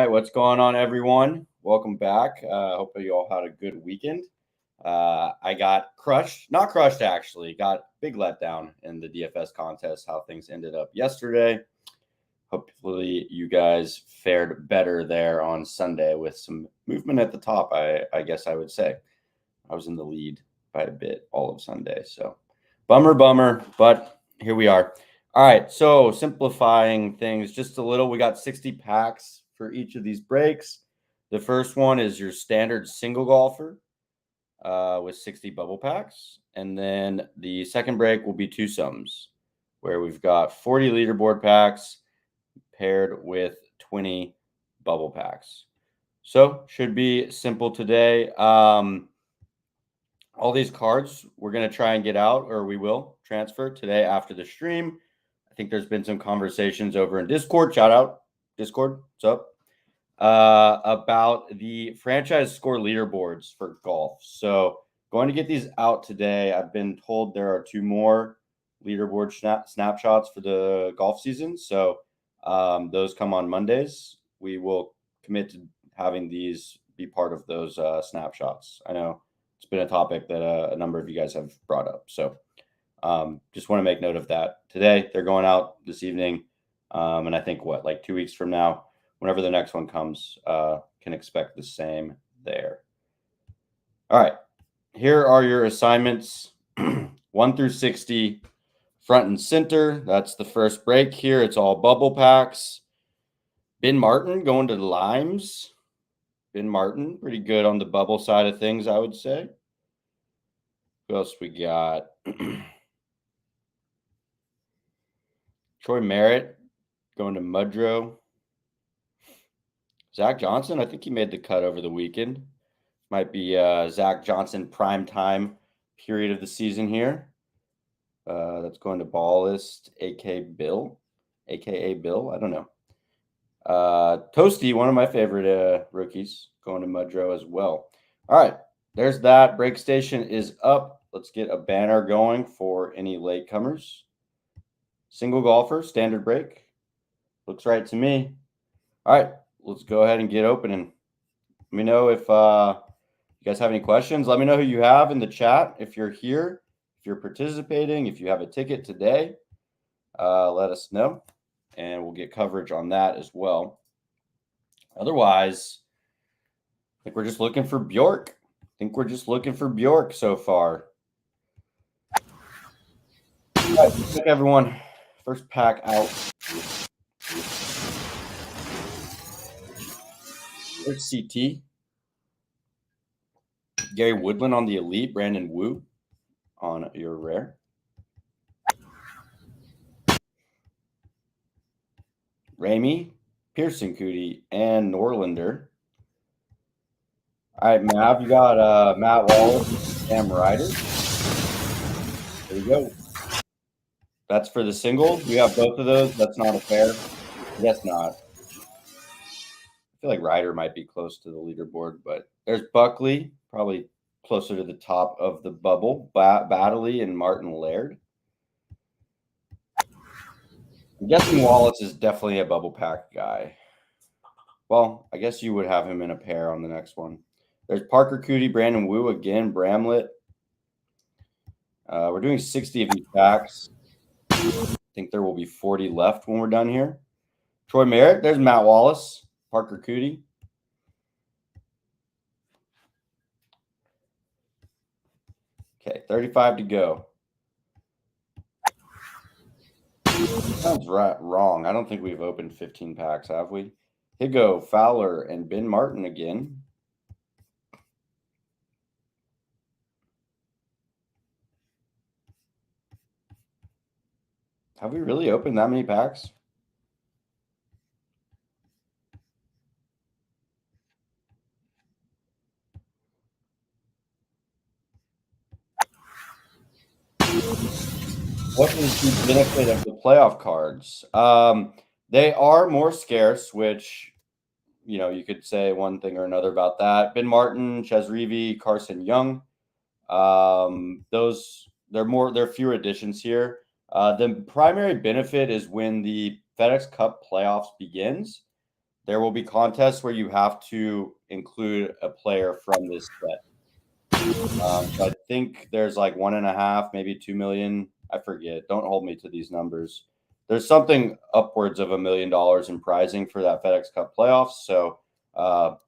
right, what's going on, everyone? Welcome back. Hope you all had a good weekend. I got crushed, not crushed actually, got big letdown in the DFS contest, how things ended up yesterday. Hopefully you guys fared better there on Sunday with some movement at the top, I guess I would say. I was in the lead by a bit all of Sunday, so bummer, but here we are. All right, so simplifying things just a little, we got 60 packs for each of these breaks. The first one is your standard single golfer with 60 bubble packs. And then the second break will be Twosomes, where we've got 40 leaderboard packs paired with 20 bubble packs. So should be simple today. All these cards we're going to try and get out, or we will transfer today after the stream. I think there's been some conversations over in Discord. Shout out Discord. What's up? About the franchise score leaderboards for golf. So going to get these out today. I've been told there are 2 more leaderboard snapshots for the golf season. So those come on Mondays. We will commit to having these be part of those snapshots. I know it's been a topic that a number of you guys have brought up. So just want to make note of that. Today, they're going out this evening. And I think like 2 weeks from now, whenever the next one comes, can expect the same there. All right. Here are your assignments 1 through 60, front and center. That's the first break here. It's all bubble packs. Ben Martin going to the Limes. Ben Martin, pretty good on the bubble side of things, I would say. Who else we got? Troy Merritt going to Mudrow. Zach Johnson, I think he made the cut over the weekend. Might be Zach Johnson prime time period of the season here. That's going to Ballist, aka Bill. I don't know. Toasty, one of my favorite rookies, going to Mudrow as well. All right, there's that. Break station is up. Let's get a banner going for any latecomers. Single golfer, standard break. Looks right to me. All right, let's go ahead and get opening. Let me know if you guys have any questions. Let me know who you have in the chat. If you're here, if you're participating, if you have a ticket today, let us know, and we'll get coverage on that as well. Otherwise, I think we're just looking for Bjork. So far. All right, check everyone. First pack out. There's CT. Gary Woodland on the Elite. Brandon Wu on your rare. Ramey, Pearson Cootie, and Norlander. All right, Mav, you got Matt Wallace, Sam Ryder. There you go. That's for the single. We have both of those. That's not a pair. I guess not. I feel like Ryder might be close to the leaderboard, but there's Buckley, probably closer to the top of the bubble. Battley and Martin Laird. I'm guessing Wallace is definitely a bubble pack guy. Well, I guess you would have him in a pair on the next one. There's Parker Cootie, Brandon Wu again, Bramlett. We're doing 60 of these packs. I think there will be 40 left when we're done here. Troy Merritt, there's Matt Wallace, Parker Cootie. Okay, 35 to go. Sounds wrong. I don't think we've opened 15 packs, have we? Higo, Fowler, and Ben Martin again. Have we really opened that many packs? What is the benefit of the playoff cards? They are more scarce, which, you could say one thing or another about that. Ben Martin, Ches Reavie, Carson Young. There are fewer additions here. The primary benefit is when the FedEx Cup playoffs begins. there will be contests where you have to include a player from this set. So I think there's like 1.5, maybe 2 million. I forget. Don't hold me to these numbers. There's something upwards of $1 million in prizing for that FedEx Cup playoffs. So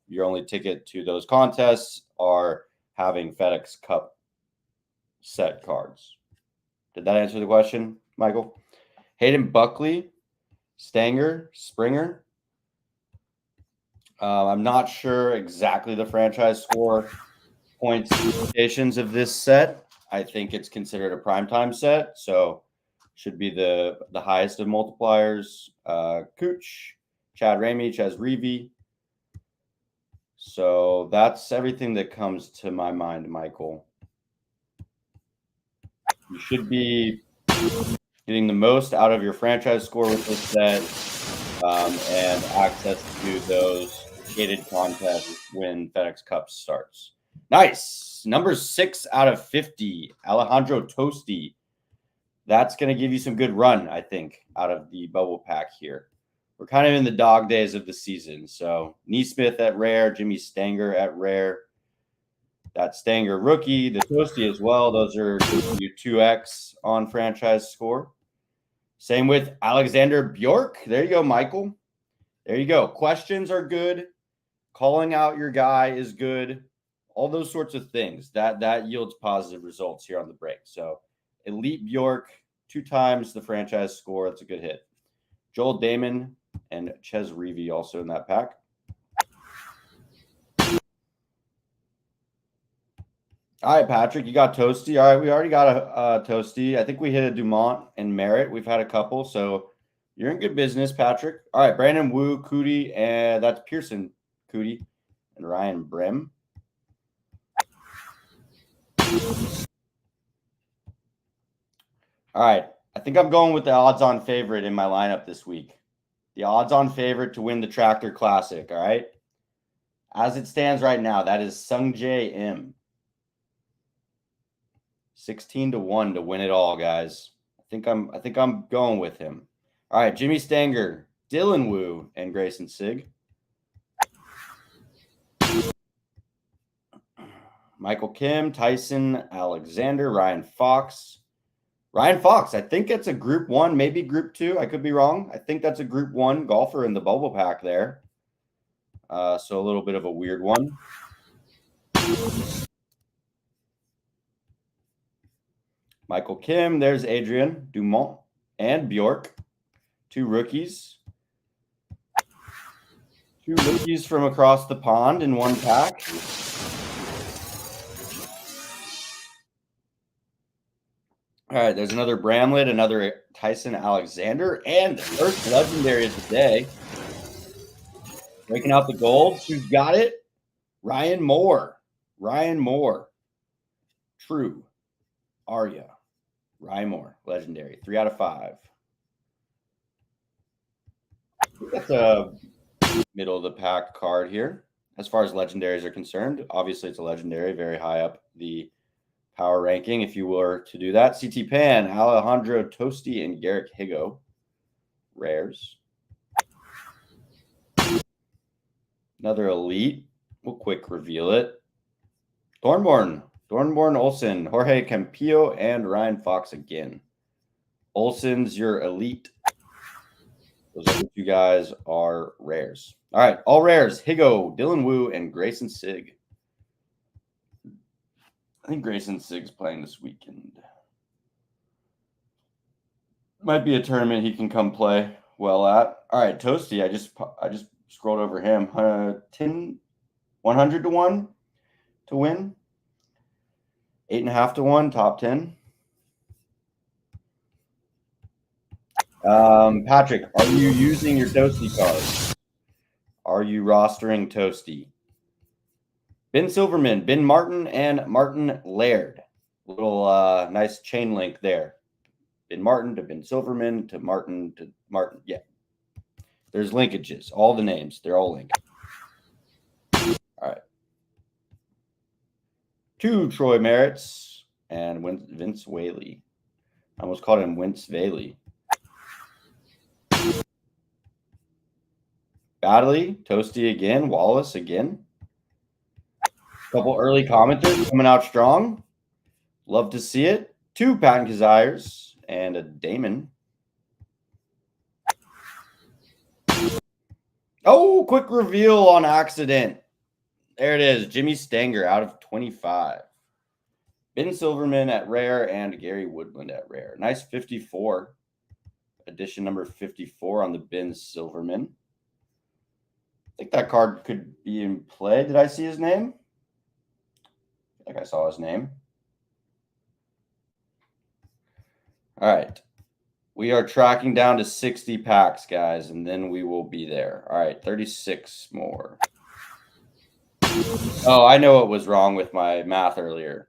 your only ticket to those contests are having FedEx Cup set cards. Did that answer the question, Michael? Hayden Buckley, Stanger, Springer. I'm not sure exactly the franchise score points implications of this set. I think it's considered a primetime set, so should be the highest of multipliers. Cooch, Chad Ramey, Ches Reavy. So that's everything that comes to my mind, Michael. You should be getting the most out of your franchise score with this set, and access to those gated contests when FedEx Cup starts. Nice. Number 6 out of 50, Alejandro Tosti. That's going to give you some good run, I think, out of the bubble pack here. We're kind of in the dog days of the season. So Neesmith at rare, Jimmy Stanger at rare. That Stanger rookie, the Tosti as well. Those are you 2x on franchise score. Same with Alexander Bjork. There you go, Michael. There you go. Questions are good. Calling out your guy is good. All those sorts of things. That yields positive results here on the break. So Elite Bjork, 2 times the franchise score. That's a good hit. Joel Damon and Ches Reavy also in that pack. All right, Patrick, you got Toasty. All right, we already got a Toasty. I think we hit a Dumont and Merritt. We've had a couple, so you're in good business, Patrick. All right, Brandon Wu, Cootie, and that's Pearson Cootie and Ryan Brem. All right, I think I'm going with the odds-on favorite in my lineup this week. The odds-on favorite to win the Tractor Classic, all right? As it stands right now, that is Sungjae Im. 16-1 to win it all, guys. I think I'm going with him. All right, Jimmy Stanger, Dylan Wu, and Grayson Sig. Michael Kim, Tyson Alexander, Ryan Fox. Ryan Fox, I think it's a group 1, maybe group 2. I could be wrong. I think that's a group 1 golfer in the bubble pack there. So a little bit of a weird one. Michael Kim, there's Adrian, Dumont, and Bjork. 2 rookies. 2 rookies from across the pond in one pack. All right, there's another Bramlett, another Tyson Alexander, and the first legendary of the day. Breaking out the gold. Who's got it? Ryan Moore. Ryan Moore. True. Arya. Ryan Moore. Legendary. 3 out of 5. That's a middle of the pack card here. As far as legendaries are concerned, obviously it's a legendary, very high up the power ranking if you were to do that. CT Pan, Alejandro Tosti, and Garrick Higo. Rares. Another elite. We'll quick reveal it. Thornborn Olsen, Jorge Campillo, and Ryan Fox again. Olsen's your elite. Those other 2 guys are rares. All right, all rares. Higo, Dylan Wu, and Grayson Sig. I think Grayson Sig's playing this weekend. Might be a tournament he can come play well at. All right, Toasty. I just scrolled over him. 100-1 to win. 8.5-1, top 10. Patrick, are you using your Toasty cards? Are you rostering Toasty? Ben Silverman, Ben Martin, and Martin Laird. Little nice chain link there. Ben Martin to Ben Silverman to Martin to Martin. Yeah. There's linkages. All the names. They're all linked. All right. 2 Troy Merritts and Vince Whaley. I almost called him Vince Whaley. Badley, Toasty again, Wallace again. Couple early commenters coming out strong. Love to see it. 2 Patton Kazires and a Damon. Oh, quick reveal on accident. There it is. Jimmy Stanger out of 25. Ben Silverman at rare and Gary Woodland at rare. Nice 54. Edition number 54 on the Ben Silverman. I think that card could be in play. Did I see his name? I think I saw his name. All right. We are tracking down to 60 packs, guys, and then we will be there. All right, 36 more. Oh, I know what was wrong with my math earlier.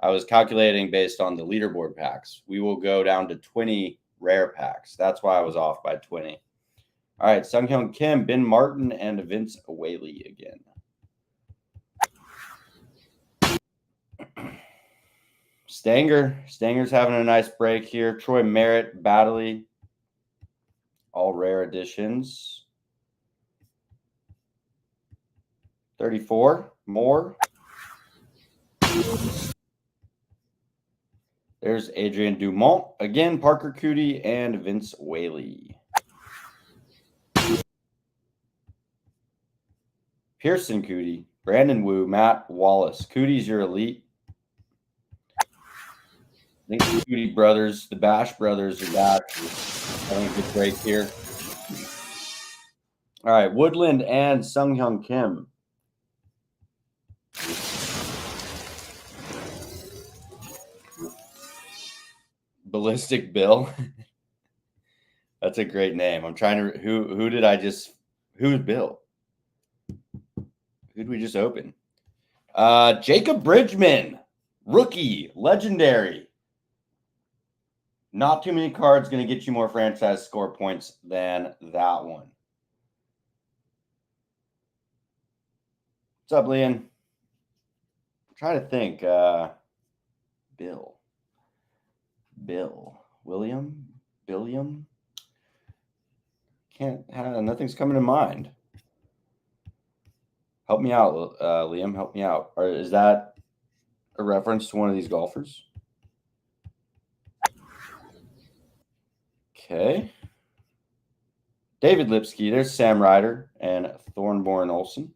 I was calculating based on the leaderboard packs. We will go down to 20 rare packs. That's why I was off by 20. All right, Sunghyun Kim, Ben Martin, and Vince Whaley again. Stanger's having a nice break here. Troy Merritt, Badley, all rare editions. 34 more. There's Adrian Dumont. Again, Parker Cootie and Vince Whaley. Pearson Cootie, Brandon Wu, Matt Wallace. Cootie's your elite. I think the Cootie brothers, the Bash brothers are back. Having a good break here. All right, Woodland and Sunghyun Kim. Ballistic Bill. That's a great name. I'm trying to who's Bill? Who did we just open? Jacob Bridgman, rookie, legendary. Not too many cards going to get you more franchise score points than that one. What's up, Leon? I'm trying to think. Billiam. Nothing's coming to mind. Help me out, Liam. Help me out. Or is that a reference to one of these golfers? Okay. David Lipsky. There's Sam Ryder and Thornborn Olsen.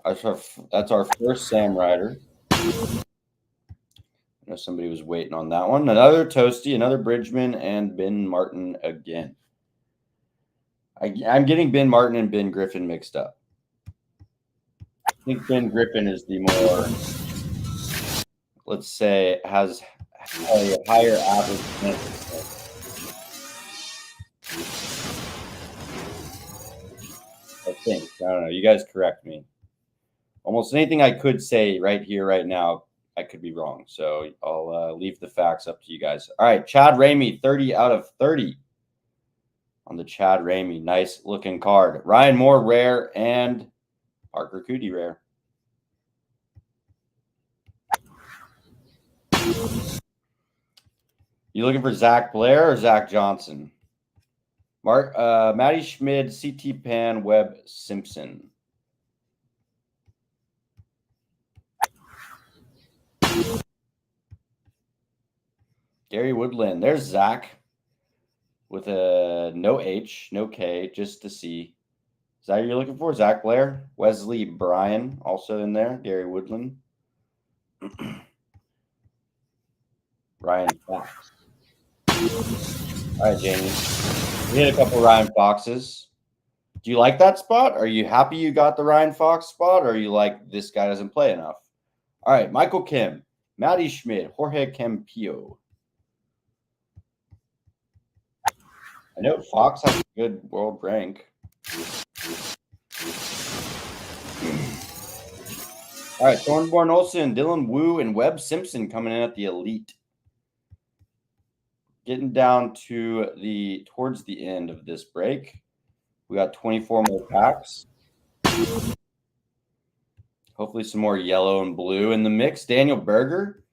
That's our first Sam Ryder. I know somebody was waiting on that one. Another Toasty, another Bridgman, and Ben Martin again. I'm getting Ben Martin and Ben Griffin mixed up. I think Ben Griffin is the more, let's say, has a higher average. I think. I don't know. You guys correct me. Almost anything I could say right here, right now, I could be wrong. So I'll leave the facts up to you guys. All right. Chad Ramey, 30 out of 30 on the Chad Ramey. Nice looking card. Ryan Moore, rare, and Parker Cootie, rare. You looking for Zach Blair or Zach Johnson? Matty Schmid, CT Pan, Webb Simpson. Gary Woodland. There's Zach with a no H, no K, just to see. Is that what you're looking for? Zach Blair? Wesley Bryan also in there. Gary Woodland. Ryan Fox. All right, Jamie. We hit a couple Ryan Foxes. Do you like that spot? Are you happy you got the Ryan Fox spot? Or are you like, this guy doesn't play enough? All right, Michael Kim, Matty Schmidt, Jorge Campillo. I know Fox has a good world rank. All right, Thornborn Olsen, Dylan Wu, and Webb Simpson coming in at the elite. Getting down to towards the end of this break. We got 24 more packs. Hopefully some more yellow and blue in the mix. Daniel Berger,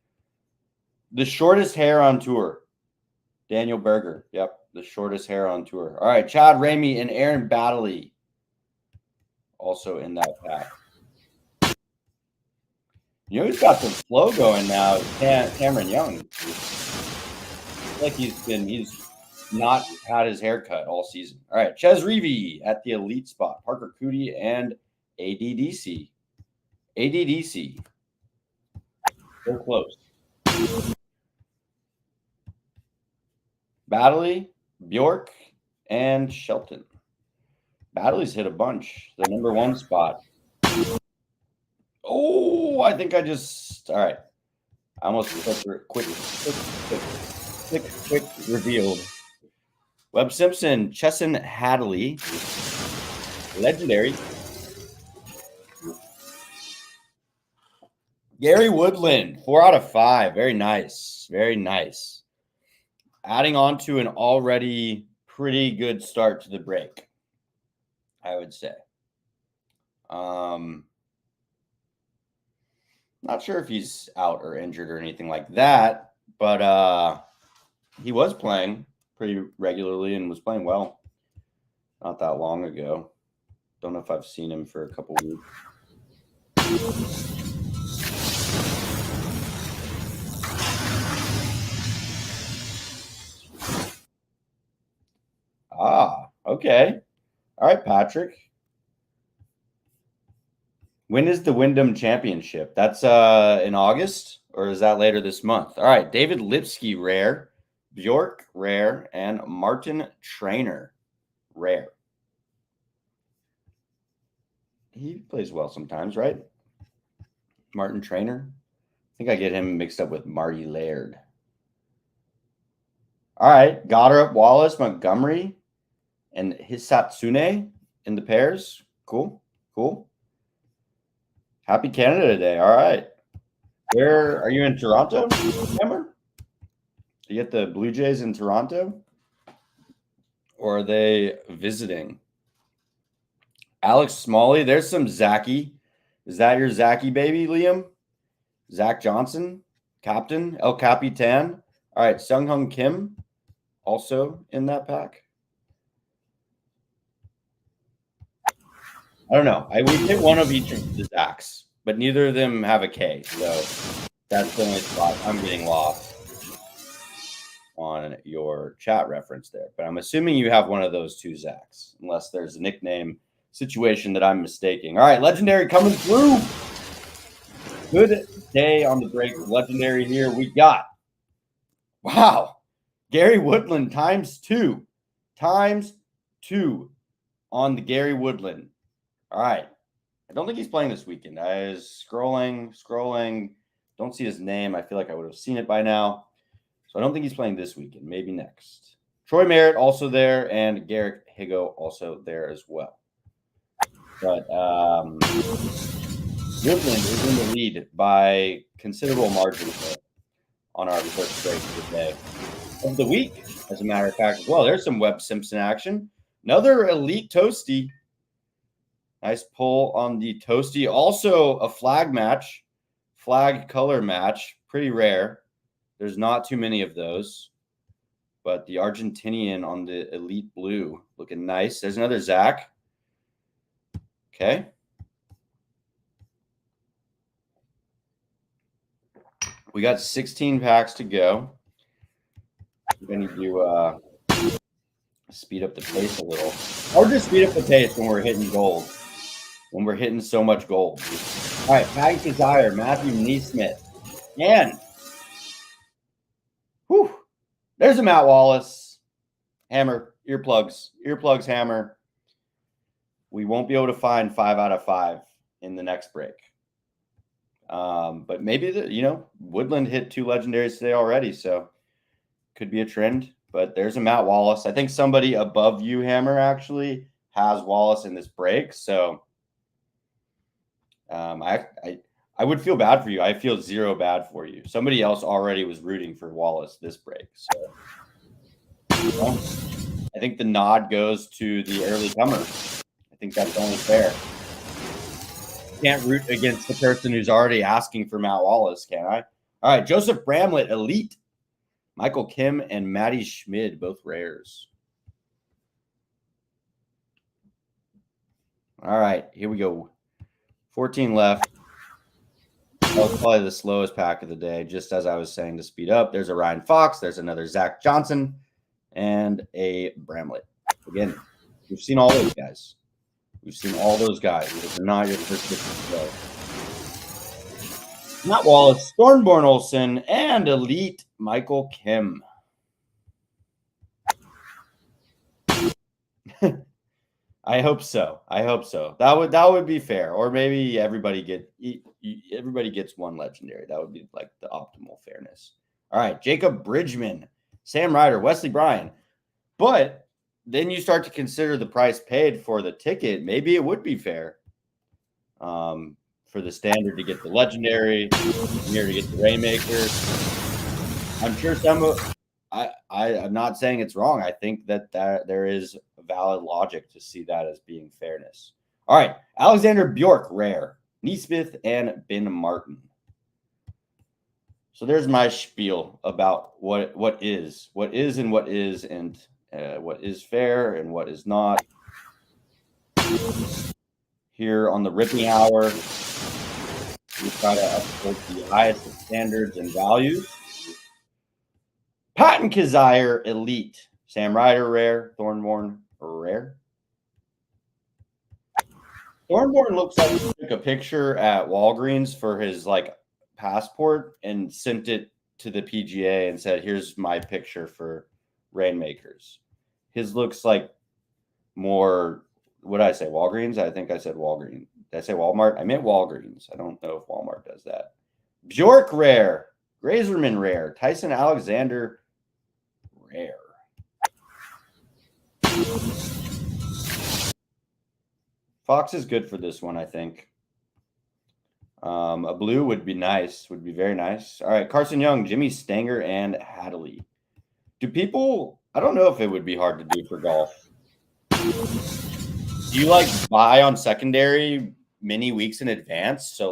the shortest hair on tour. Daniel Berger, yep, the shortest hair on tour. All right, Chad Ramey and Aaron Baddeley. also in that pack. You know who's got some flow going now? Cameron Young. Like he's not had his haircut all season. All right, Ches Reavie at the elite spot. Parker Cootie and ADDC. ADDC. They're close. Baddeley, Bjork, and Shelton. Baddeley's hit a bunch. The number 1 spot. Oh, I think I just. All right. I almost quick revealed. Webb Simpson, Chesson Hadley, legendary. Gary Woodland, 4 out of 5. Very nice. Very nice. Adding on to an already pretty good start to the break, I would say. Not sure if he's out or injured or anything like that, but he was playing pretty regularly and was playing well not that long ago. Don't know if I've seen him for a couple weeks. Okay. All right, Patrick. When is the Wyndham Championship? That's in August, or is that later this month? All right, David Lipsky, rare. Bjork, rare. And Martin Trainer, rare. He plays well sometimes, right? Martin Trainer. I think I get him mixed up with Marty Laird. All right, Goddard, Wallace, Montgomery, and Hisatsune in the pairs. Cool. Happy Canada Day. All right. Where are you in Toronto? Remember? You get the Blue Jays in Toronto? Or are they visiting? Alex Smalley. There's some Zachy. Is that your Zachy baby, Liam? Zach Johnson, captain, El Capitan. All right, Sung Hung Kim, also in that pack. I don't know. We hit one of each of the Zachs, but neither of them have a K. So that's the only spot I'm getting lost on your chat reference there. But I'm assuming you have one of those 2 Zachs, unless there's a nickname situation that I'm mistaking. All right, Legendary coming through. Good day on the break. Legendary here. We got, wow, Gary Woodland times 2 on the Gary Woodland. All right. I don't think he's playing this weekend. I was scrolling. Don't see his name. I feel like I would have seen it by now. So I don't think he's playing this weekend. Maybe next. Troy Merritt also there, and Garrick Higo also there as well. But Woodland is in the lead by considerable margin on our first break of the day. Of the week, as a matter of fact, as well. There's some Webb Simpson action. Another elite toasty. Nice pull on the toasty. Also a flag color match. Pretty rare. There's not too many of those. But the Argentinian on the elite blue looking nice. There's another Zach. Okay. We got 16 packs to go. We're going to do speed up the pace a little. Or just speed up the pace when we're hitting gold. When we're hitting so much gold. All right, Patty Desire, Matthew Neesmith. And there's a Matt Wallace. Hammer, earplugs, hammer. We won't be able to find 5 out of 5 in the next break. But maybe, Woodland hit 2 legendaries today already, so could be a trend. But there's a Matt Wallace. I think somebody above you, Hammer, actually has Wallace in this break. So I would feel bad for you. I feel zero bad for you. Somebody else already was rooting for Wallace this break. So I think the nod goes to the early comer. I think that's only fair. Can't root against the person who's already asking for Matt Wallace, can I? All right, Joseph Bramlett, elite. Michael Kim and Matty Schmid, both rares. All right, here we go. 14 left. That was probably the slowest pack of the day. Just as I was saying to speed up, there's a Ryan Fox, there's another Zach Johnson, and a Bramlett. Again, we've seen all those guys. We've seen all those guys. Those are not your first pitch to Matt Wallace, Stormborn Olsen, and Elite Michael Kim. I hope so. I hope so. That would be fair. Or maybe everybody gets one legendary. That would be like the optimal fairness. All right, Jacob Bridgman, Sam Ryder, Wesley Bryan. But then you start to consider the price paid for the ticket. Maybe it would be fair for the standard to get the legendary, here to get the Reignmaker. I'm sure I'm not saying it's wrong. I think that there is valid logic to see that as being fairness. All right, Alexander Bjork, rare, Neesmith, and Ben Martin. So there's my spiel about what is and what is fair and what is not. Here on the Ripping Hour, we try to uphold the highest of standards and values. Patton Kizzire, Elite. Sam Ryder, rare. Thornborn, rare. Thornborn looks like he took a picture at Walgreens for his passport and sent it to the PGA and said, "Here's my picture for Reignmakers." His looks like more. What did I say? Walgreens? I think I said Walgreens. Did I say Walmart? I meant Walgreens. I don't know if Walmart does that. Bjork, rare. Grazerman, rare. Tyson Alexander, rare. Fox is good for this one, I think. A blue would be nice. Would be very nice. All right, Carson Young, Jimmy Stanger, and Hadley. Do people? I don't know if it would be hard to do for golf. Do you buy on secondary many weeks in advance? So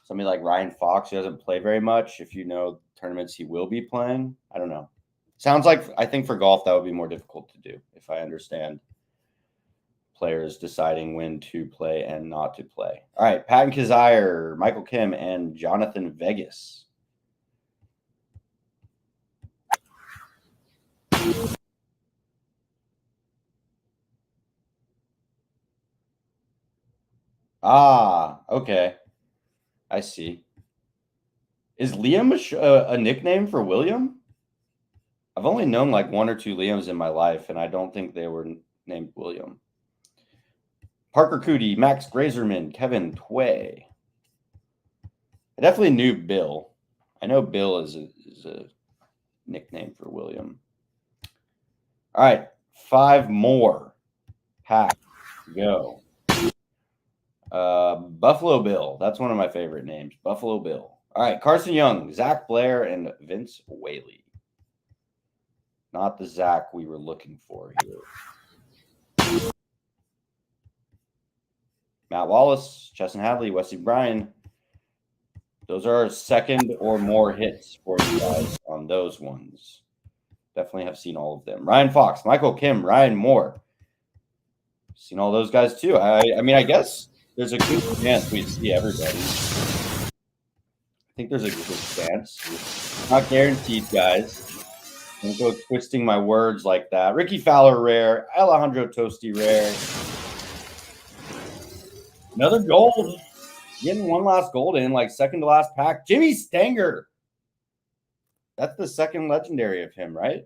somebody like Ryan Fox, who doesn't play very much, if you know tournaments he will be playing, I don't know. Sounds like I think for golf that would be more difficult to do if I understand players deciding when to play and not to play. All right, Patton Kizzire, Michael Kim, and Jonathan Vegas. Okay. I see. Is Liam a nickname for William? I've only known one or two Liams in my life, and I don't think they were named William. Parker Cootie, Max Grazerman, Kevin Tway. I definitely knew Bill. I know Bill is a nickname for William. All right, 5 more. Pack. Go. Buffalo Bill. That's one of my favorite names. Buffalo Bill. All right, Carson Young, Zach Blair, and Vince Whaley. Not the Zach we were looking for here. Matt Wallace, Chesson Hadley, Wesley Bryan. Those are second or more hits for you guys on those ones. Definitely have seen all of them. Ryan Fox, Michael Kim, Ryan Moore. Seen all those guys too. I mean, I guess there's a good chance we see everybody. I think there's a good chance. Not guaranteed, guys. Don't go twisting my words like that. Ricky Fowler, rare. Alejandro Tosti, rare. Another gold. Getting one last gold in, second to last pack. Jimmy Stanger. That's the second legendary of him, right?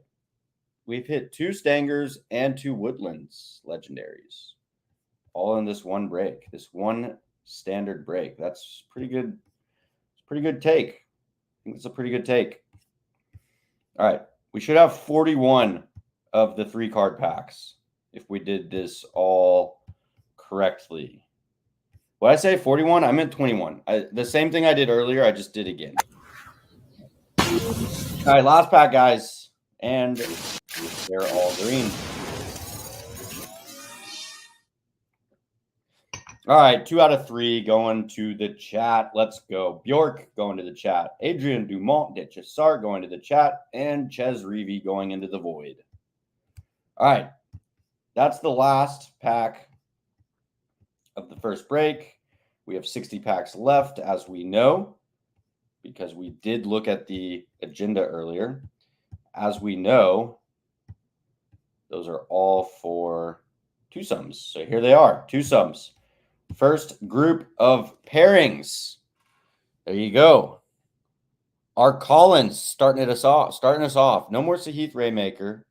We've hit 2 Stangers and 2 Woodlands legendaries. All in this one break. This one standard break. That's pretty good. It's a pretty good take. I think it's a pretty good take. All right. We should have 41 of the 3-card packs if we did this all correctly. What I say, 41? I meant 21. The same thing I did earlier, I just did again. All right, last pack, guys. And they're all green. All right, 2 out of 3 going to the chat. Let's go. Bjork going to the chat. Adrian Dumont de Chessart going to the chat. And Ches Reevy going into the void. All right, that's the last pack of the first break. We have 60 packs left, as we know, because we did look at the agenda earlier. As we know, those are all for twosomes. So here they are, twosomes. First group of pairings. There you go. Our Collins starting us off. No more Sahith Reignmaker.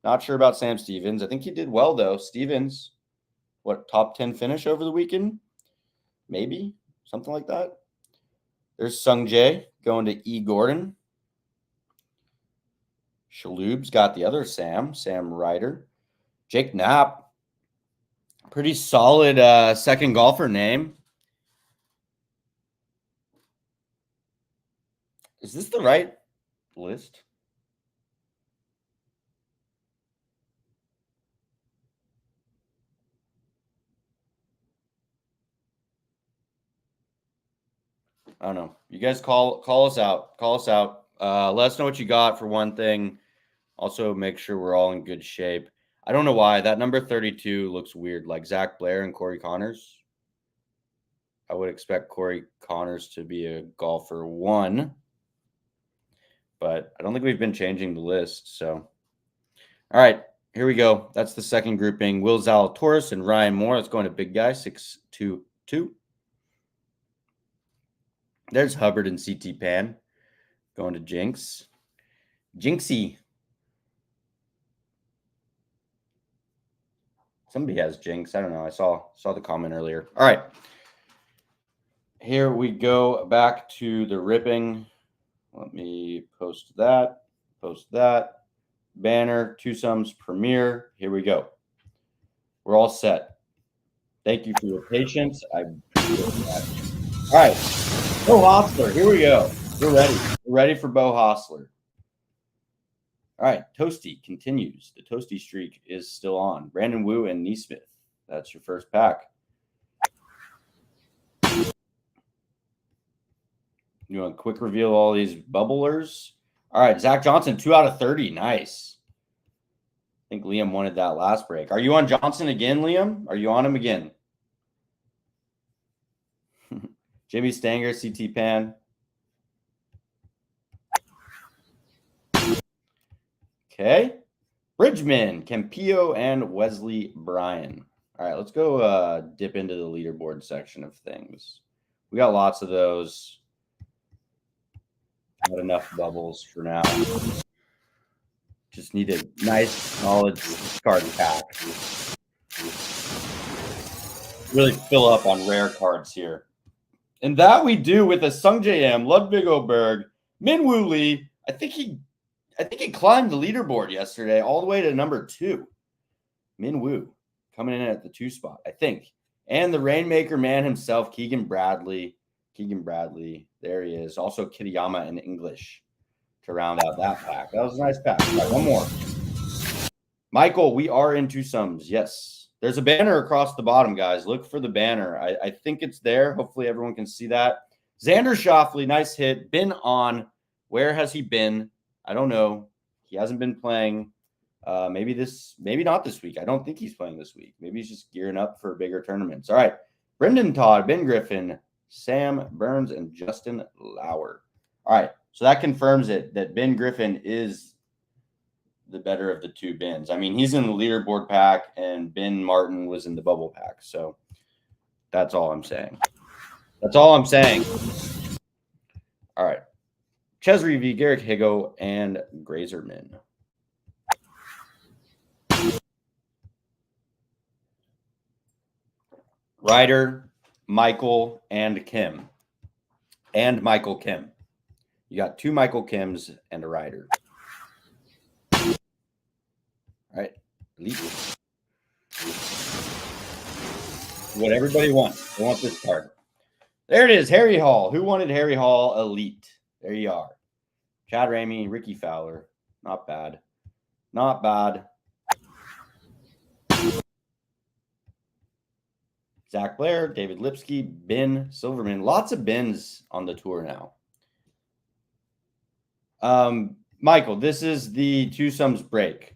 Not sure about Sam Stevens. I think he did well, though. Stevens, what, top 10 finish over the weekend? Maybe, something like that. There's Sung Jae going to E. Gordon. Shaloub's got the other Sam Ryder. Jake Knapp. Pretty solid second golfer name. Is this the right list? I don't know. You guys call us out. Call us out. Let us know what you got for one thing. Also, make sure we're all in good shape. I don't know why. That number 32 looks weird, like Zach Blair and Corey Connors. I would expect Corey Connors to be a golfer 1. But I don't think we've been changing the list. So, all right, here we go. That's the second grouping. Will Zalatoris and Ryan Moore. Let's go into big guy, 622. There's Hubbard and CT Pan going to Jinx. Jinxie. Somebody has Jinx. I don't know. I saw the comment earlier. All right. Here we go back to the ripping. Let me post that. Banner, twosomes, premiere. Here we go. We're all set. Thank you for your patience. I appreciate that. All right. Bo Hostler. Here we go. We're ready. We're ready for Bo Hostler. All right. Toasty continues. The Toasty streak is still on. Brandon Wu and Neesmith. That's your first pack. You want a quick reveal of all these bubblers? All right, Zach Johnson, 2 out of 30. Nice. I think Liam wanted that last break. Are you on Johnson again, Liam? Are you on him again? Jimmy Stanger, CT Pan. Okay. Bridgman, Campillo, and Wesley Bryan. All right, let's go dip into the leaderboard section of things. We got lots of those. Not enough bubbles for now. Just need a nice, solid card pack. Really fill up on rare cards here. And that we do with a Sung Jae M, Ludwig Oberg, Min-Woo Lee. I think he climbed the leaderboard yesterday all the way to number 2. Min-Woo coming in at the 2 spot, I think. And the Rainmaker man himself, Keegan Bradley. There he is. Also Kitayama in English to round out that pack. That was a nice pack. All right, one more. Michael, we are in twosomes. Yes. There's a banner across the bottom, guys. Look for the banner. I think it's there. Hopefully everyone can see that. Xander Schauffele, nice hit. Been on. Where has he been? I don't know. He hasn't been playing. Maybe not this week. I don't think he's playing this week. Maybe he's just gearing up for bigger tournaments. All right. Brendan Todd, Ben Griffin, Sam Burns, and Justin Lauer. All right. So that confirms it that Ben Griffin is the better of the 2 Bens. I mean, he's in the leaderboard pack and Ben Martin was in the bubble pack. So that's all I'm saying. All right. Chesry V, Garrick Higo, and Grazerman. Ryder, Michael, and Kim. And Michael Kim. You got 2 Michael Kims and a Ryder. All right. Elite. What everybody wants. They want this card. There it is. Harry Hall. Who wanted Harry Hall Elite? There you are. Chad Ramey, Ricky Fowler. Not bad. Zach Blair, David Lipsky, Ben Silverman. Lots of Bens on the tour now. Michael, this is the twosomes break.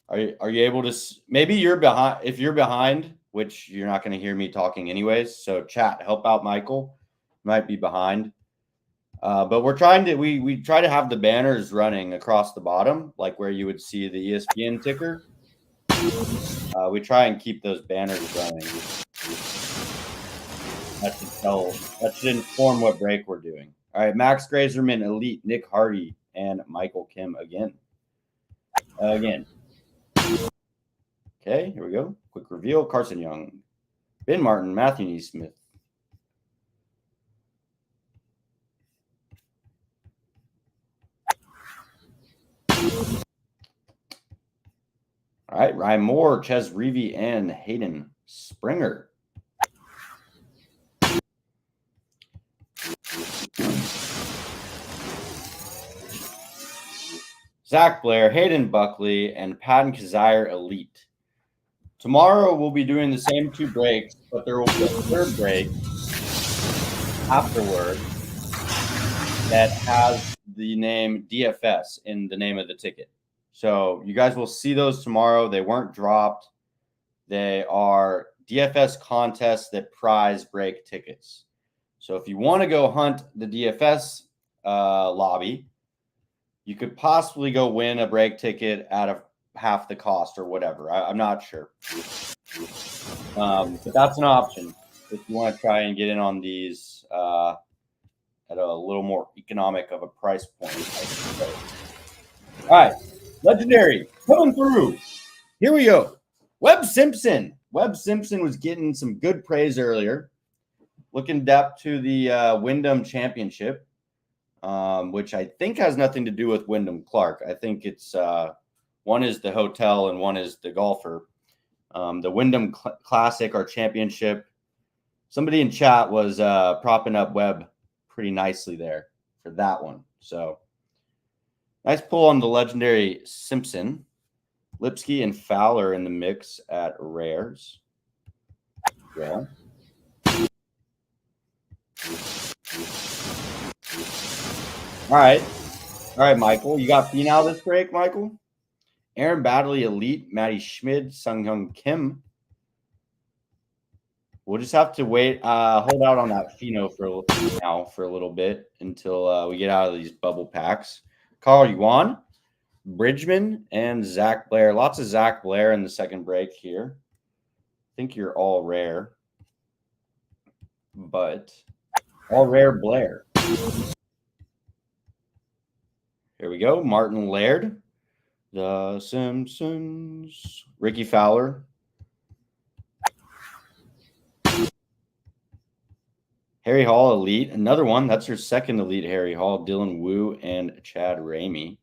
Are you able to? Maybe you're behind. If you're behind, which you're not going to hear me talking anyways. So chat, help out Michael. Might be behind. But we're trying to we try to have the banners running across the bottom, like where you would see the ESPN ticker. We try and keep those banners running. That should inform what break we're doing. All right, Max Grazerman, Elite, Nick Hardy, and Michael Kim again. Okay, here we go. Quick reveal. Carson Young, Ben Martin, Matthew Neesmith. All right, Ryan Moore, Ches Reavy, and Hayden Springer. Zach Blair, Hayden Buckley, and Patton Kazire Elite. Tomorrow we'll be doing the same 2 breaks, but there will be a 3rd break afterward that has the name DFS in the name of the ticket. So you guys will see those tomorrow. They weren't dropped. They are DFS contests that prize break tickets. So if you want to go hunt the DFS lobby, you could possibly go win a break ticket at half the cost or whatever. I'm not sure. But that's an option if you want to try and get in on these at a little more economic of a price point. All right, Legendary coming through. Here we go. Webb Simpson. Webb Simpson was getting some good praise earlier. Looking depth to the Wyndham Championship, which I think has nothing to do with Wyndham Clark. I think it's one is the hotel and one is the golfer. The Wyndham Classic or Championship. Somebody in chat was propping up Webb pretty nicely there for that one. So nice pull on the Legendary Simpson. Lipsky and Fowler in the mix at rares. Yeah. All right, Michael. You got Finau this break, Michael? Aaron Baddeley Elite, Matty Schmid, Sunghyun Kim. We'll just have to wait, hold out on that Finau for a little bit until we get out of these bubble packs. Carl Yuan, Bridgman, and Zach Blair. Lots of Zach Blair in the second break here. I think you're all rare, but all rare Blair. Here we go. Martin Laird, The Simpsons, Ricky Fowler. Harry Hall Elite, another one. That's your second Elite Harry Hall. Dylan Wu and Chad Ramey.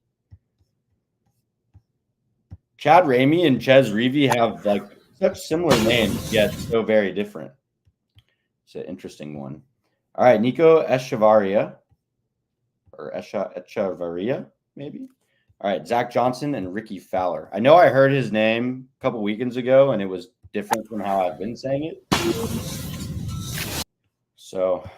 Chad Ramey and Ches Reavy have like such similar names, yet so very different. It's an interesting one. All right, Nico Echevarria, or Echevarria, maybe. All right, Zach Johnson and Ricky Fowler. I know I heard his name a couple weekends ago, and it was different from how I've been saying it. So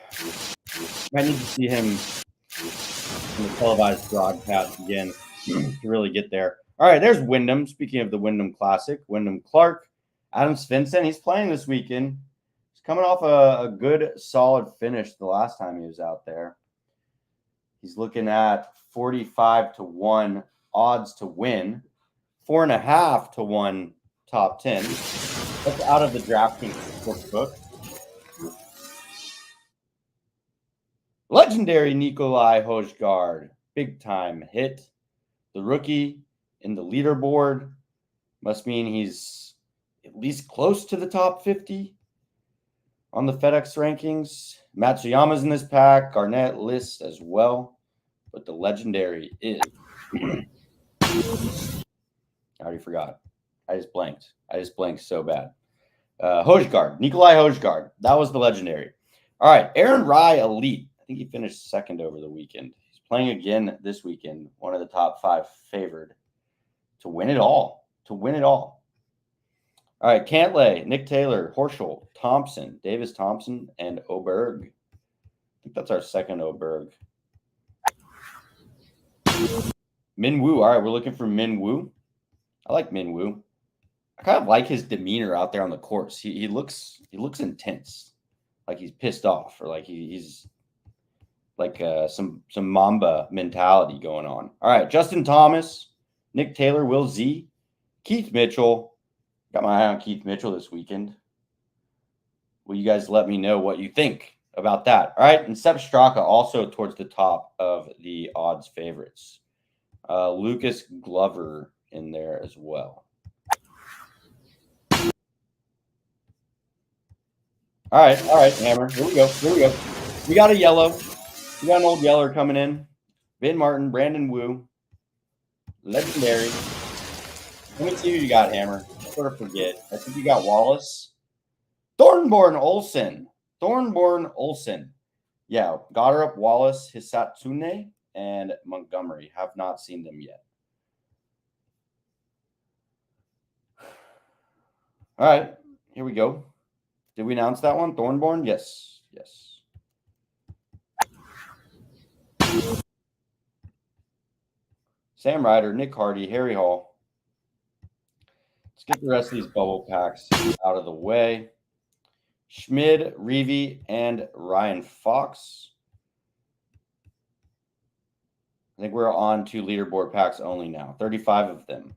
I need to see him in the televised broadcast again to really get there. All right, there's Wyndham. Speaking of the Wyndham Classic, Wyndham Clark, Adam Svensson. He's playing this weekend. He's coming off a good, solid finish the last time he was out there. He's looking at 45-1 odds to win, 4.5-1 top 10. That's out of the DraftKings sportsbook. Legendary Nikolai Hojgaard, big time hit. The rookie in the leaderboard must mean he's at least close to the top 50 on the FedEx rankings. Matsuyama's in this pack, Garnett list as well, but the legendary is. I already forgot. I just blanked so bad. Hojgaard, Nikolai Hojgaard. That was the legendary. All right, Aaron Rye Elite. I think he finished second over the weekend. He's playing again this weekend. One of the top 5 favored to win it all. All right, Cantlay, Nick Taylor, Horschel, Thompson, Davis Thompson, and Oberg. I think that's our second Oberg. Min Woo. All right, we're looking for Min Woo. I like Min Woo. I kind of like his demeanor out there on the course. He looks intense, like he's pissed off, or like he's like some Mamba mentality going on. All right, Justin Thomas, Nick Taylor, Will Z, Keith Mitchell. Got my eye on Keith Mitchell this weekend. Will you guys let me know what you think about that? All right, and Sepp Straka also towards the top of the odds favorites. Lucas Glover in there as well. All right, Hammer. Here we go. We got a yellow. We got an old yeller coming in. Vin Martin, Brandon Wu, legendary. Let me see who you got, Hammer. I sort of forget. I think you got Wallace. Thornborn Olsen. Yeah, Goddard, Wallace, Hisatsune, and Montgomery. Have not seen them yet. All right, here we go. Did we announce that one? Thornborn? Yes. Sam Ryder, Nick Hardy, Harry Hall. Let's get the rest of these bubble packs out of the way. Schmid, Reeve, and Ryan Fox. I think we're on to leaderboard packs only now. 35 of them.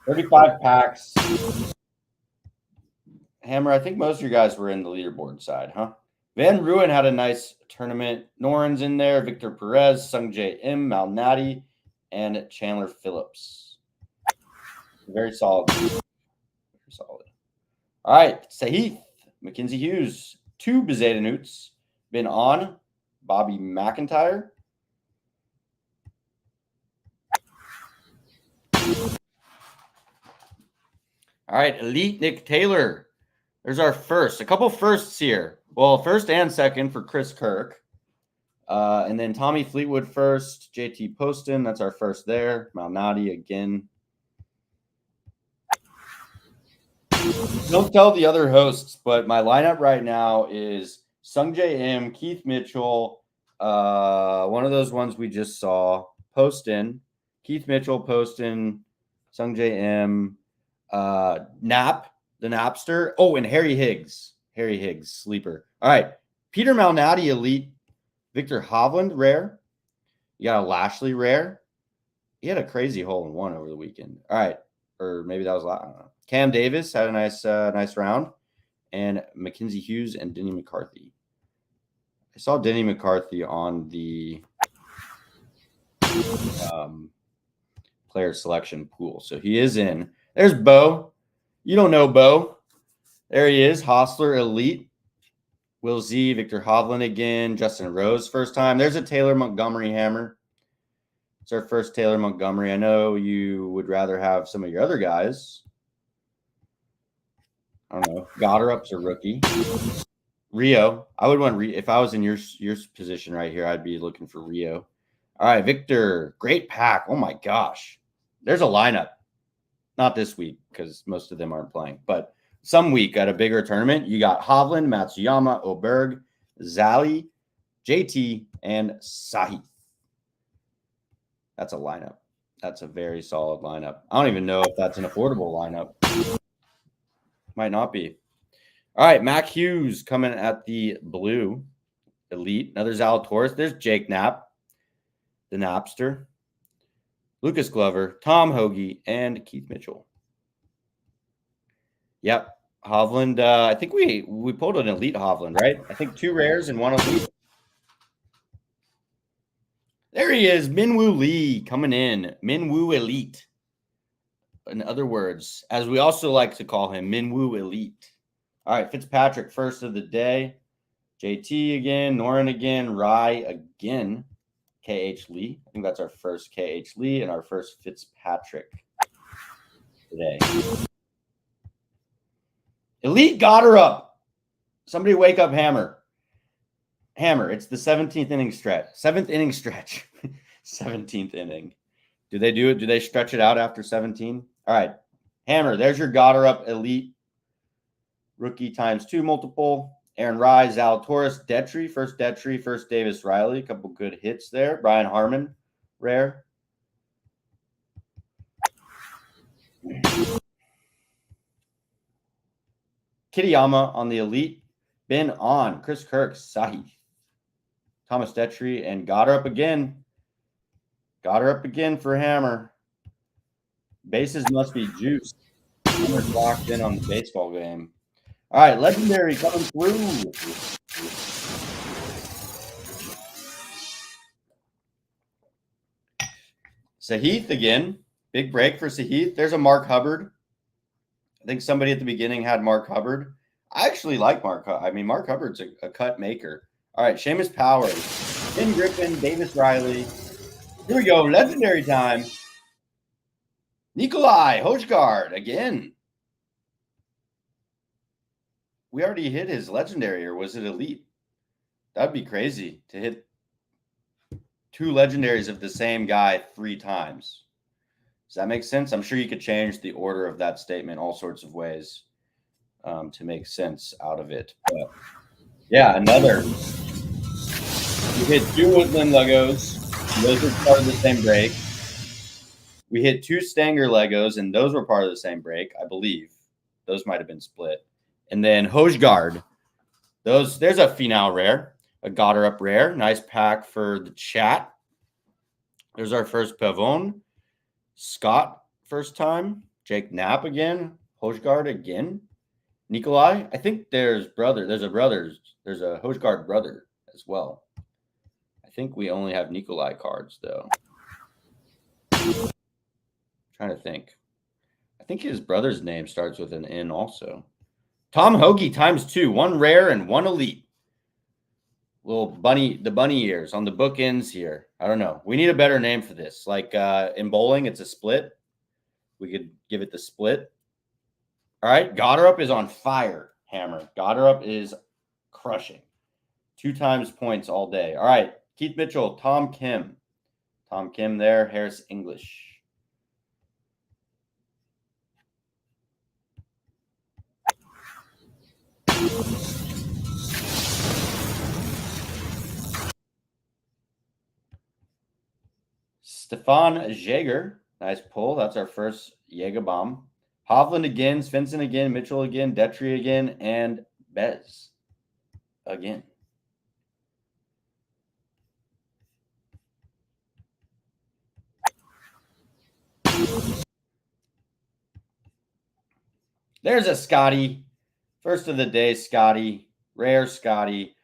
35 packs. Hammer, I think most of you guys were in the leaderboard side, huh? Van Ruin had a nice tournament. Noren's in there. Victor Perez, Sungjae M, Malnati, and Chandler Phillips. Very solid. All right. Sahith, Mackenzie Hughes, 2 Bezeta Newts. Been on. Bobby McIntyre. All right. Elite Nick Taylor. There's our first. A couple firsts here. Well, first and second for Chris Kirk. And then Tommy Fleetwood first. JT Poston. That's our first there. Malnati again. Don't tell the other hosts, but my lineup right now is Sungjae M, Keith Mitchell, one of those ones we just saw, Poston, Keith Mitchell, Poston, Sungjae M, Nap, the Napster. Oh, and Harry Higgs, sleeper. All right, Peter Malnati, elite. Victor Hovland, rare. You got a Lashley, rare. He had a crazy hole-in-one over the weekend. All right, or maybe that was, I don't know. Cam Davis had a nice round, and Mackenzie Hughes and Denny McCarthy. I saw Denny McCarthy on the player selection pool, so he is in. There's Bo. You don't know Bo. There he is, Hostler Elite. Will Z, Victor Hovland again, Justin Rose first time. There's a Taylor Montgomery Hammer. It's our first Taylor Montgomery. I know you would rather have some of your other guys. I don't know. Goddard's a rookie. Rio. I would want if I was in your position right here, I'd be looking for Rio. All right, Victor. Great pack. Oh my gosh. There's a lineup. Not this week because most of them aren't playing, but some week at a bigger tournament, you got Hovland, Matsuyama, Oberg, Zali, JT, and Sahith. That's a lineup. That's a very solid lineup. I don't even know if that's an affordable lineup. Might not be. All right, Mac Hughes coming at the blue. Elite. Another Zalatoris. There's Jake Knapp, the Napster. Lucas Glover, Tom Hoagie, and Keith Mitchell. Yep. Hovland. I think we pulled an elite Hovland, right? I think 2 rares and 1 elite. There he is, Minwoo Lee coming in. Minwoo Elite. In other words, as we also like to call him, Minwoo Elite. All right, Fitzpatrick first of the day. JT again, Noren again, Rye again, KH Lee. I think that's our first KH Lee and our first Fitzpatrick today. Elite got her up. Somebody wake up Hammer. Hammer, it's the 17th inning stretch. 7th inning stretch. 17th inning. Do they do it? Do they stretch it out after 17? All right. Hammer, there's your got her up elite. Rookie times 2 multiple. Aaron Rye, Zalatoris, Detry, first Davis Riley. A couple good hits there. Brian Harmon, rare. Kitayama on the Elite. Ben on. Chris Kirk, Sahith. Thomas Detry, and got her up again. Got her up again for Hammer. Bases must be juiced. Hammer's locked in on the baseball game. All right, Legendary coming through. Sahith again. Big break for Sahith. There's a Mark Hubbard. I think somebody at the beginning had Mark Hubbard. I actually like Mark Hubbard. I mean, Mark Hubbard's a cut maker. All right, Seamus Powers, Ken Griffin, Davis Riley. Here we go, Legendary time. Nikolai Hojgaard again. We already hit his Legendary, or was it Elite? That'd be crazy to hit 2 Legendaries of the same guy 3 times. Does that make sense? I'm sure you could change the order of that statement all sorts of ways to make sense out of it. But yeah, another. We hit 2 Woodland Legos. Those were part of the same break. We hit 2 Stanger Legos, and those were part of the same break, I believe. Those might have been split. And then Hojgaard. There's a Finale rare, a Got Her Up rare. Nice pack for the chat. There's our first Pavone. Scott, first time. Jake Knapp again. Hojgaard again. Nikolai. I think there's a Hojgaard brother as well. I think we only have Nikolai cards, though. Trying to think. I think his brother's name starts with an N also. Tom Hoagie ×2. 1 rare and 1 elite. Little bunny, the bunny ears on the bookends here. I don't know. We need a better name for this. Like in bowling, it's a split. We could give it the split. All right. Got Her Up is on fire, Hammer. Got Her Up is crushing. 2 times points all day. All right. Keith Mitchell, Tom Kim. Tom Kim there. Harris English. Stefan Jaeger. Nice pull. That's our first Jaeger bomb. Hovland again. Svensson again. Mitchell again. Detry again. And Bez again. There's a Scotty. First of the day, Scotty. Rare Scotty.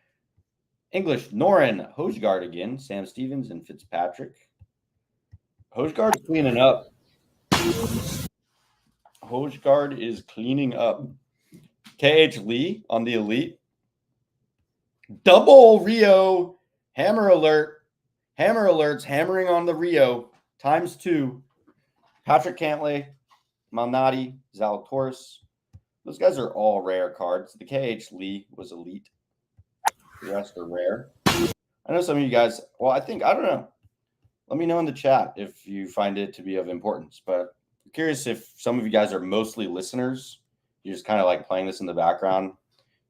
English, Norin Hojgaard again. Sam Stevens and Fitzpatrick. Hojgaard's cleaning up. Hojgaard is cleaning up. KH Lee on the Elite. Double Rio. Hammer alert. Hammer alerts. Hammering on the Rio. ×2. Patrick Cantlay. Malnati. Zalatoris. Those guys are all rare cards. The KH Lee was Elite. The rest are rare. I know some of you guys, well, I don't know. Let me know in the chat if you find it to be of importance. But I'm curious if some of you guys are mostly listeners. You're just kind of like playing this in the background,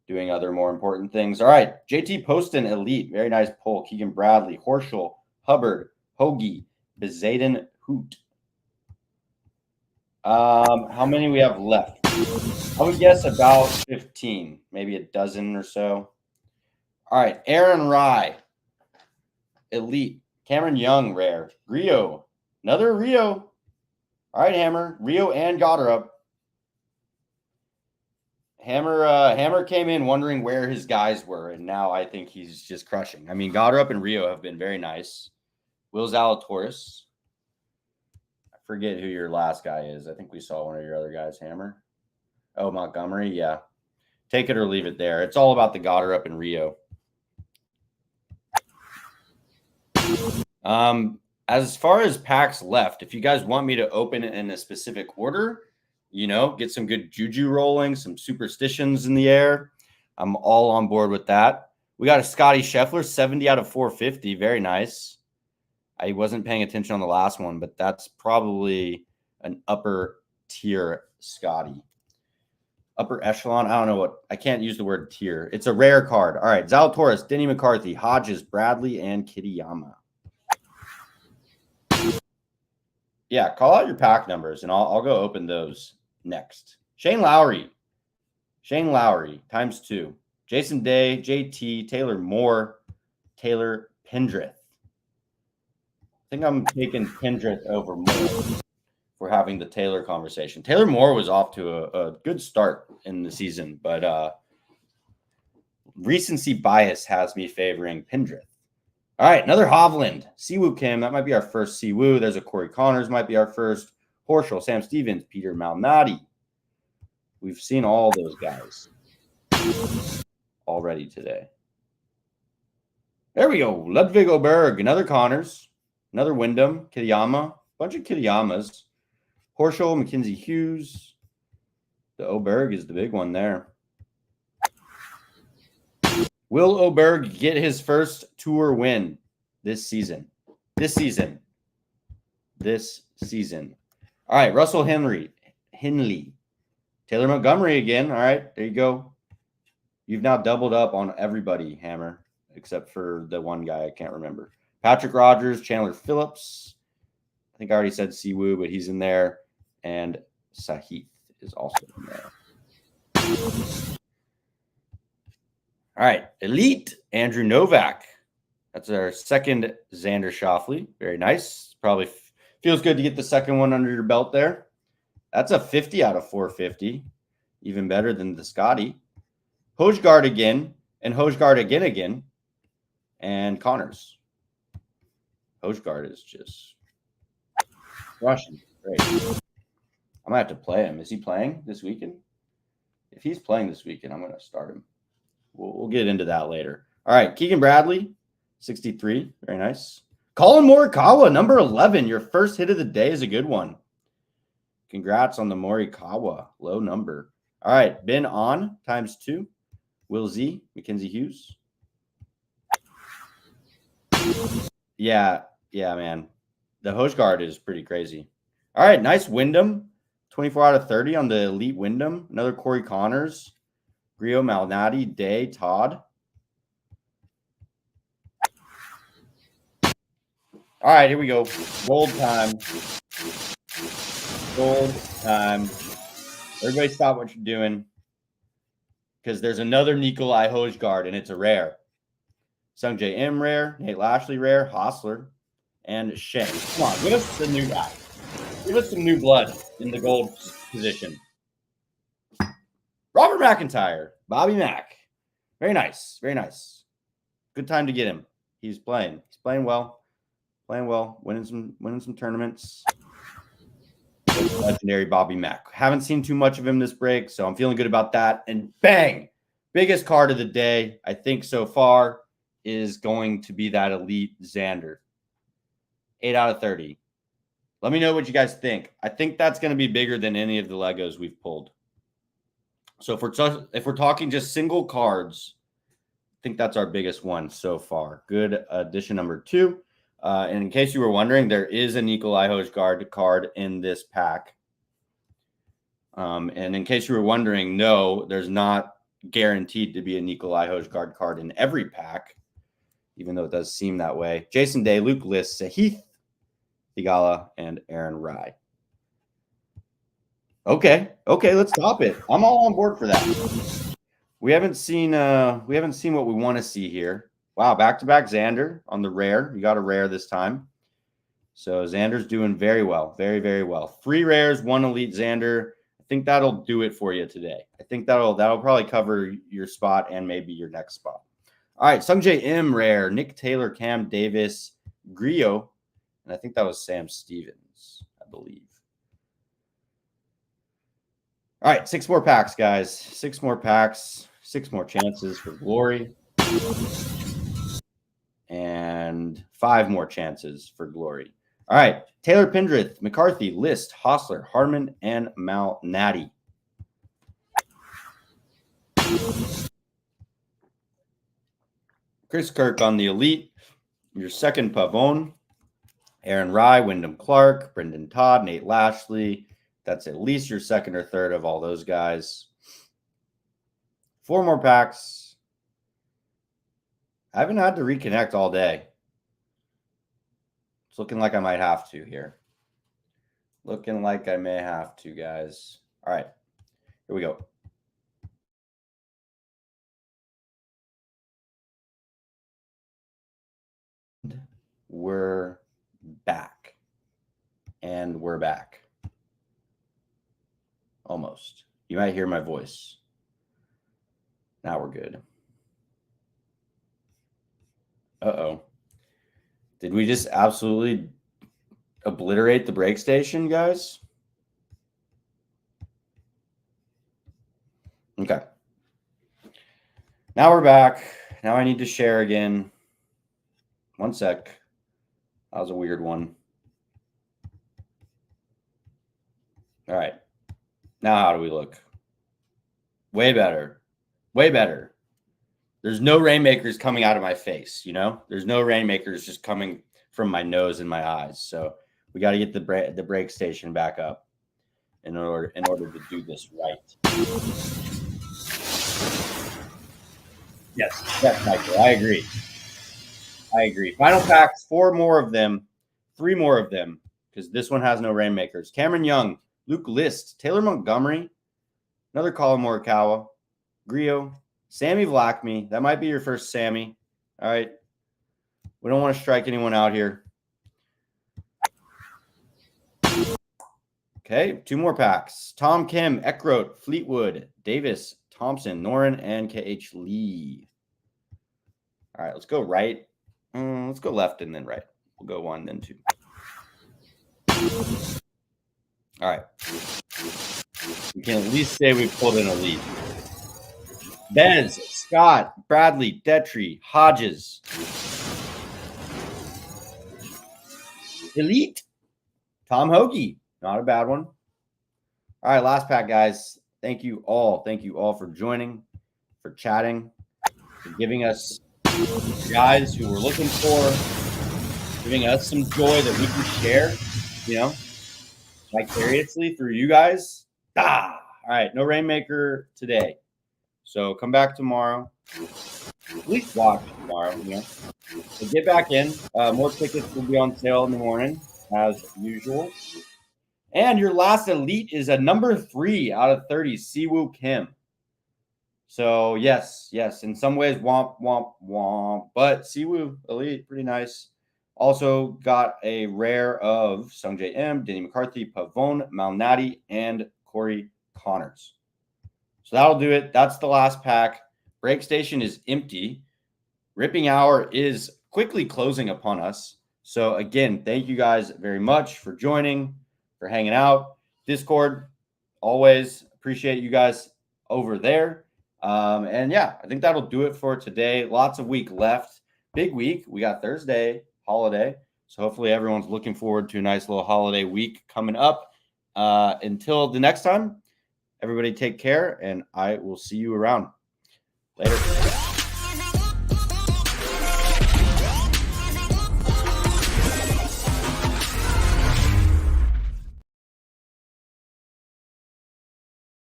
doing other more important things. All right. JT Poston, Elite. Very nice pull. Keegan Bradley, Horschel, Hubbard, Hoagie, Bezaden, Hoot. How many we have left? I would guess about 15, maybe a dozen or so. All right. Aaron Rye, Elite. Cameron Young, rare. Rio. Another Rio. All right, Hammer. Rio and Got Her Up. Hammer came in wondering where his guys were, and now I think he's just crushing. I mean, Got Her Up and Rio have been very nice. Will Zalatoris. I forget who your last guy is. I think we saw one of your other guys, Hammer. Oh, Montgomery. Yeah. Take it or leave it there. It's all about the Got Her Up and Rio. As far as packs left, if you guys want me to open it in a specific order, get some good juju rolling, some superstitions in the air, I'm all on board with that. We got a Scotty Scheffler, 70 out of 450. Very nice. I wasn't paying attention on the last one, but that's probably an upper tier Scotty. Upper echelon. I don't know I can't use the word tier. It's a rare card. All right. Zalatoris, Denny McCarthy, Hodges, Bradley, and Kitayama. Yeah, call out your pack numbers, and I'll go open those next. Shane Lowry, Shane Lowry, ×2. Jason Day, JT, Taylor Moore, Taylor Pendrith. I think I'm taking Pendrith over Moore for having the Taylor conversation. Taylor Moore was off to a good start in the season, but recency bias has me favoring Pendrith. All right, another Hovland. Siwoo Kim, that might be our first Siwoo. There's a Corey Connors, might be our first. Horschel, Sam Stevens, Peter Malnati. We've seen all those guys already today. There we go. Ludwig Oberg, another Connors, another Wyndham, Kitayama, bunch of Kitayamas. Horschel, Mackenzie Hughes. The Oberg is the big one there. Will Oberg get his first tour win this season? This season. All right, Russell Henley. Taylor Montgomery again. All right, there you go. You've now doubled up on everybody, Hammer, except for the one guy I can't remember. Patrick Rogers, Chandler Phillips. I think I already said Siwoo, but he's in there. And Sahith is also in there. All right, Elite, Andrew Novak. That's our second Xander Schauffele. Very nice. Probably feels good to get the second one under your belt there. That's a 50 out of 450. Even better than the Scotty. Hojgaard again, and Hojgaard again, and Connors. Hojgaard is just rushing. Great. I might have to play him. Is he playing this weekend? If he's playing this weekend, I'm going to start him. We'll get into that later. All right, Keegan Bradley, 63. Very nice. Colin Morikawa, number 11. Your first hit of the day is a good one. Congrats on the Morikawa. Low number. All right, Ben On, ×2. Will Z, Mackenzie Hughes. Yeah, man. The Hojgaard is pretty crazy. All right, nice Wyndham. 24 out of 30 on the Elite Wyndham. Another Corey Connors. Grio, Malnati, Day, Todd. All right, here we go. Gold time. Everybody stop what you're doing, because there's another Nikolai Hojgaard, and it's a rare. Sung J M rare, Nate Lashley rare, Hostler, and Shane. Come on, give us the new guy. Give us some new blood in the gold position. Robert McIntyre, Bobby Mack. Very nice. Good time to get him. He's playing well. Winning some tournaments. Legendary Bobby Mack. Haven't seen too much of him this break, so I'm feeling good about that. And bang! Biggest card of the day, I think so far, is going to be that Elite Xander. 8 out of 30. Let me know what you guys think. I think that's going to be bigger than any of the Legos we've pulled. So if we're talking just single cards, I think that's our biggest one so far. Good addition number 2. And in case you were wondering, there is a Nikolai Hojgaard card in this pack. And in case you were wondering, no, there's not guaranteed to be a Nikolai Hojgaard card in every pack, even though it does seem that way. Jason Day, Luke List, Sahith, Thigala, and Aaron Rye. Okay, let's stop it. I'm all on board for that. We haven't seen what we want to see here. Wow, back-to-back Xander on the rare. You got a rare this time. So Xander's doing very well. Very well. 3 rares, 1 Elite Xander. I think that'll do it for you today. I think that'll probably cover your spot and maybe your next spot. All right, Sung J M rare, Nick Taylor, Cam Davis, Grio, and I think that was Sam Stevens, I believe. All right, 6 more packs, guys. 6 more packs, 6 more chances for glory. And 5 more chances for glory. All right, Taylor Pendrith, McCarthy, List, Hostler, Harmon, and Malnati. Chris Kirk on the Elite. Your second Pavone. Aaron Rye, Wyndham Clark, Brendan Todd, Nate Lashley. That's at least your second or third of all those guys. 4 more packs. I haven't had to reconnect all day. It's looking like I might have to here. Looking like I may have to, guys. All right, here we go. we're back. And we're back. Almost. You might hear my voice. Now we're good. Uh-oh. Did we just absolutely obliterate the break station, guys? Okay. Now we're back. Now I need to share again. One sec. That was a weird one. All right. Now how do we look? Way better. Way better. There's no rainmakers coming out of my face, you know? There's no rainmakers just coming from my nose and my eyes. So we got to get the break station back up in order to do this right. Yes, Michael. I agree. Final packs, 4 more of them, 3 more of them, because this one has no rainmakers. Cameron Young, Luke List, Taylor Montgomery, another Colin Morikawa, Grio, Sammy Vlackme. That might be your first Sammy. All right. We don't want to strike anyone out here. Okay, 2 more packs. Tom Kim, Eckroat, Fleetwood, Davis, Thompson, Noren, and KH Lee. All right, let's go right. Let's go left and then right. We'll go 1, then 2. All right. We can at least say we pulled in a lead. Bez, Scott, Bradley, Detry, Hodges. Elite. Tom Hoagie. Not a bad one. All right, last pack, guys. Thank you all. Thank you all for joining, for chatting, for giving us guys who we're looking for, giving us some joy that we can share, you know, vicariously through you guys. All right, no rainmaker today. So come back tomorrow. At least watch tomorrow, you know. So get back in. More tickets will be on sale in the morning, as usual. And your last elite is a number 3 out of 30, Siwoo Kim. So, yes. In some ways, womp, womp, womp. But Siwoo, elite, pretty nice. Also got a rare of Sungjae M, Denny McCarthy, Pavone, Malnati, and Corey Connors. So that'll do it. That's the last pack. Break station is empty. Ripping hour is quickly closing upon us. So, again, thank you guys very much for joining, for hanging out. Discord, always appreciate you guys over there. And yeah, I think that'll do it for today. Lots of week left. Big week. We got Thursday, holiday. So hopefully everyone's looking forward to a nice little holiday week coming up. Until the next time, everybody take care, and I will see you around. Later.